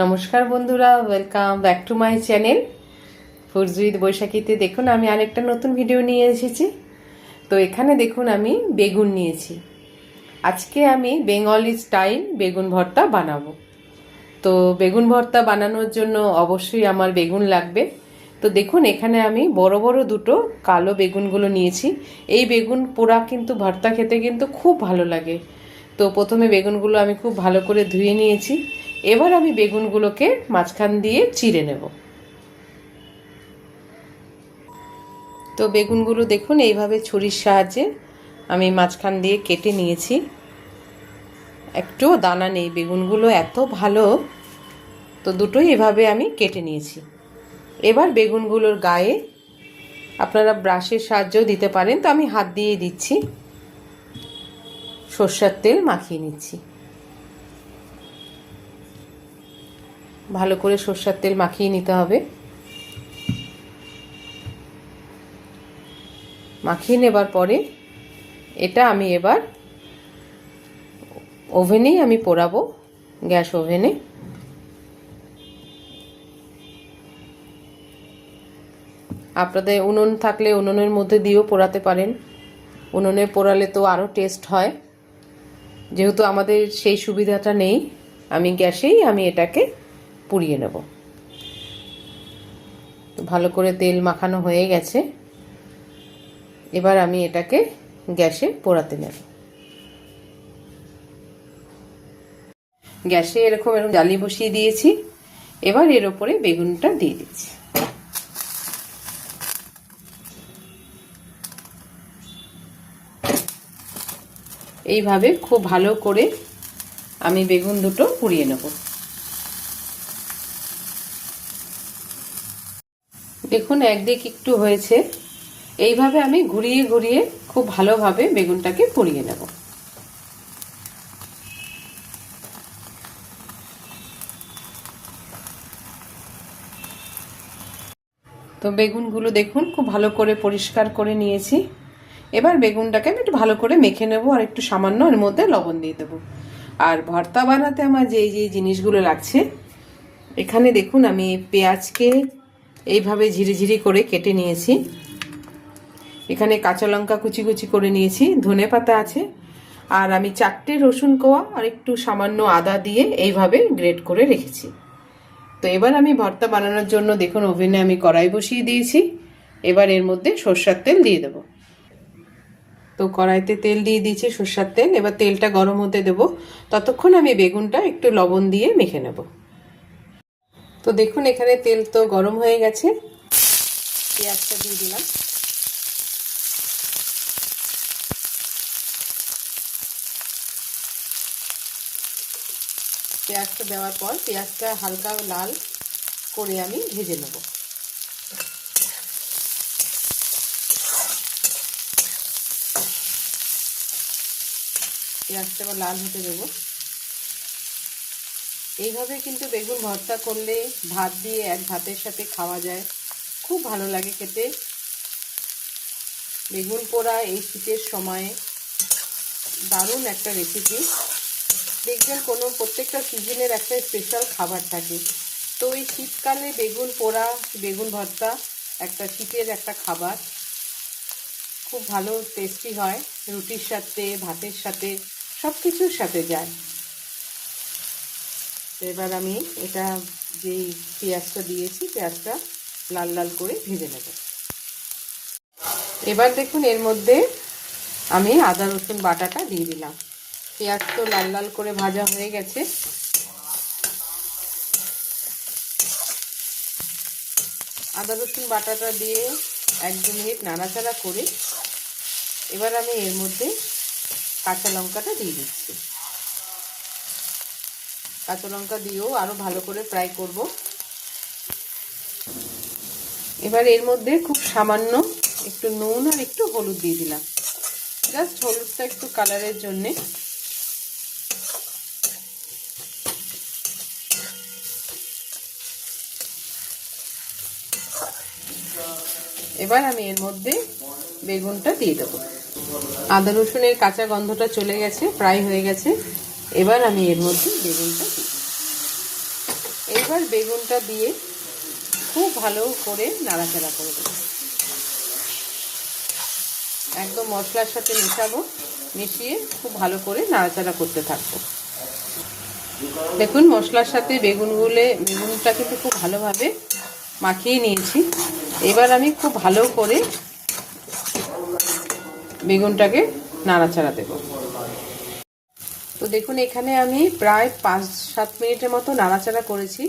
নমস্কার বন্ধুরা, welcome back to my channel foods with বৈশাখীতে। দেখুন আমি আরেকটা নতুন ভিডিও নিয়ে এসেছি। তো এখানে দেখুন আমি বেগুন নিয়েছি। আজকে আমি বেঙ্গলি স্টাইল বেগুন ভর্তা বানাবো। তো বেগুন ভর্তা বানানোর জন্য অবশ্যই আমার বেগুন লাগবে। তো দেখুন এখানে আমি বড় বড় দুটো কালো বেগুনগুলো নিয়েছি। এই বেগুন পোড়া কিন্তু ভর্তা খেতে কিন্তু খুব ভালো লাগে। তো প্রথমে বেগুনগুলো আমি খুব ভালো করে ধুয়ে নিয়েছি। এবার আমি বেগুনগুলোকে মাঝখান দিয়ে চিড়ে নেব। তো বেগুনগুলো দেখুন এইভাবে ছুরির সাহায্যে আমি মাঝখান দিয়ে কেটে নিয়েছি। একটু দানা নেই, বেগুনগুলো এত ভালো। তো দুটোই এভাবে আমি কেটে নিয়েছি। এবার বেগুনগুলোর গায়ে আপনারা ব্রাশের সাহায্যেও দিতে পারেন, তো আমি হাত দিয়ে দিচ্ছি। সরষের তেল মাখিয়ে নিচ্ছি। ভালো করে সরষের তেল মাখিয়ে নিতে হবে। মাখিয়ে নেবার পরে এটা আমি এবার ওভেনেই আমি পোড়াবো, গ্যাস ওভেনে। আপনাদের উনুন থাকলে উনুনের মধ্যে দিয়েও পোড়াতে পারেন। উনুনে পোড়ালে তো আরও টেস্ট হয়। যেহেতু আমাদের সেই সুবিধাটা নেই, আমি গ্যাসেই আমি এটাকে পুড়িয়ে নেব। তো ভালো করে তেল মাখানো হয়ে গেছে। এবার আমি এটাকে গ্যাসে পোড়াতে নেব। গ্যাসে এরকম জ্বালিয়ে বসিয়ে দিয়েছি। এবার এর ওপরে বেগুনটা দিয়ে দিচ্ছি। এইভাবে খুব ভালো করে আমি বেগুন দুটো পুড়িয়ে নেব। দেখুন একদিক একটু হয়েছে। এইভাবে আমি ঘুরিয়ে ঘুরিয়ে খুব ভালোভাবে বেগুনটাকে পুড়িয়ে নেব। তো বেগুনগুলো দেখুন খুব ভালো করে পরিষ্কার করে নিয়েছি। এবার বেগুনটাকে আমি একটু ভালো করে মেখে নেব, আর একটু সামান্য এর মধ্যে লবণ দিয়ে দেবো। আর ভর্তা বানাতে আমার যে জিনিসগুলো লাগছে, এখানে দেখুন আমি পেঁয়াজকে এইভাবে ঝিরিঝিরি করে কেটে নিয়েছি। এখানে কাঁচা লঙ্কা কুচি কুচি করে নিয়েছি, ধনে পাতা আছে, আর আমি 4টে রসুন কোয়া আর একটু সামান্য আদা দিয়ে এইভাবে গ্রেট করে রেখেছি। তো এবার আমি ভর্তা বানানোর জন্য দেখুন ওভেনে আমি কড়াই বসিয়ে দিয়েছি। এবার এর মধ্যে সরষের তেল দিয়ে দেবো। তো কড়াইতে তেল দিয়ে দিয়েছি, সরষের তেল। এবার তেলটা গরম হতে দেব। ততক্ষণ আমি বেগুনটা একটু লবণ দিয়ে মেখে নেব। তো দেখুন এখানে তেল তো গরম হয়ে গেছে। পেঁয়াজটা দিয়ে দিলাম। পেঁয়াজটা দেওয়ার পর পেঁয়াজটা হালকা লাল করে আমি ভেজে নেব। পেঁয়াজটা আবার লাল হতে দেবো। এইভাবে কিন্তু বেগুন ভর্তা করলে ভাত দিয়ে এক ভাতের সাথে খাওয়া যায়, খুব ভালো লাগে খেতে। বেগুন পোড়া এই শীতের সময়ে দারুণ একটা রেসিপি। দেখবেন প্রত্যেকটা সিজনের একটা স্পেশাল খাবার থাকে। তো এই শীতকালে বেগুন পোড়া, বেগুন ভর্তা একটা শীতের একটা খাবার, খুব ভালো টেস্টি হয়। রুটির সাথে, ভাতের সাথে, সব কিছুর সাথে যায়। তো এবার আমি এটা যেই পেঁয়াজটা দিয়েছি, পেঁয়াজটা লাল লাল করে ভেজে নেব। এবার দেখুন এর মধ্যে আমি আদা রসুন বাটাটা দিয়ে দিলাম। পেঁয়াজ তো লাল লাল করে ভাজা হয়ে গেছে। আদা রসুন বাটাটা দিয়ে 1-2 মিনিট নাড়াচাড়া করে এবার আমি এর মধ্যে কাঁচা লঙ্কাটা দিয়ে দিচ্ছি। কাঁচা লঙ্কা দিয়েও আরও ভালো করে ফ্রাই করব। এবার এর মধ্যে খুব সামান্য একটু নুন আর একটু হলুদ দিয়ে দিলাম, জাস্ট হলুদটা একটু কালারের জন্যে। এবার আমি এর মধ্যে বেগুনটা দিয়ে দেবো। আদা রসুনের কাঁচা গন্ধটা চলে গেছে, ফ্রাই হয়ে গেছে। এবার আমি এর মধ্যে বেগুনটা দিই। এবার বেগুনটা দিয়ে খুব ভালো করে নাড়াচাড়া করে দেবো। একদম মশলার সাথে মেশাবো, মিশিয়ে খুব ভালো করে নাড়াচাড়া করতে থাকবো। দেখুন মশলার সাথে বেগুনটা কিন্তু খুব ভালোভাবে মাখিয়ে নিয়েছি। এবার আমি খুব ভালো করে বেগুনটাকে নাড়াচাড়া দেব। তো দেখুন এখানে আমি প্রায় 5-7 মিনিটের মতো নাড়াচাড়া করেছি।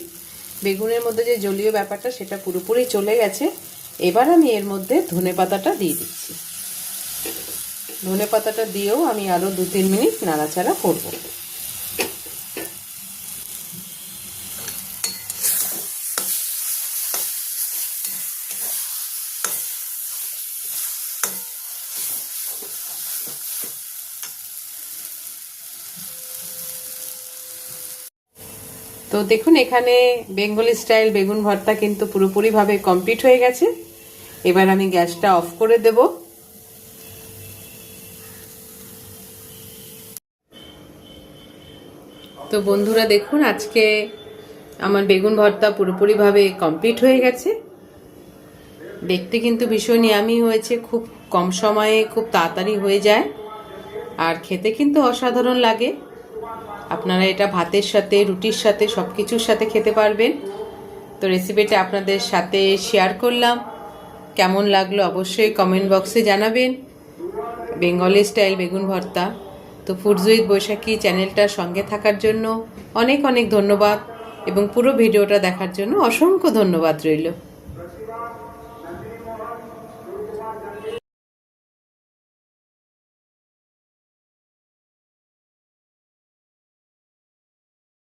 বেগুনের মধ্যে যে জলীয় ব্যাপারটা সেটা পুরোপুরি চলে গেছে। এবার আমি এর মধ্যে ধনেপাতাটা দিয়ে দিচ্ছি। ধনেপাতাটা দিয়েও আমি আরও 2-3 মিনিট নাড়াচাড়া করব। তো দেখুন এখানে বেঙ্গলি স্টাইল বেগুন ভর্তা কিন্তু পুরোপুরিভাবে কমপ্লিট হয়ে গেছে। এবার আমি গ্যাসটা অফ করে দেব। তো বন্ধুরা দেখুন আজকে আমার বেগুন ভর্তা পুরোপুরিভাবে কমপ্লিট হয়ে গেছে। দেখতে কিন্তু ভীষণ ইয়ামি হয়েছে, খুব কম সময়ে খুব তাড়াতাড়ি হয়ে যায়, আর খেতে কিন্তু অসাধারণ লাগে। আপনারা এটা ভাতের সাথে, রুটির সাথে, সব কিছুর সাথে খেতে পারবেন। তো রেসিপিটা আপনাদের সাথে শেয়ার করলাম। কেমন লাগলো অবশ্যই কমেন্ট বক্সে জানাবেন। বেঙ্গলি স্টাইল বেগুন ভর্তা। তো ফুডস উইথ বৈশাখী চ্যানেলটার সঙ্গে থাকার জন্য অনেক অনেক ধন্যবাদ, এবং পুরো ভিডিওটা দেখার জন্য অসংখ্য ধন্যবাদ রইল।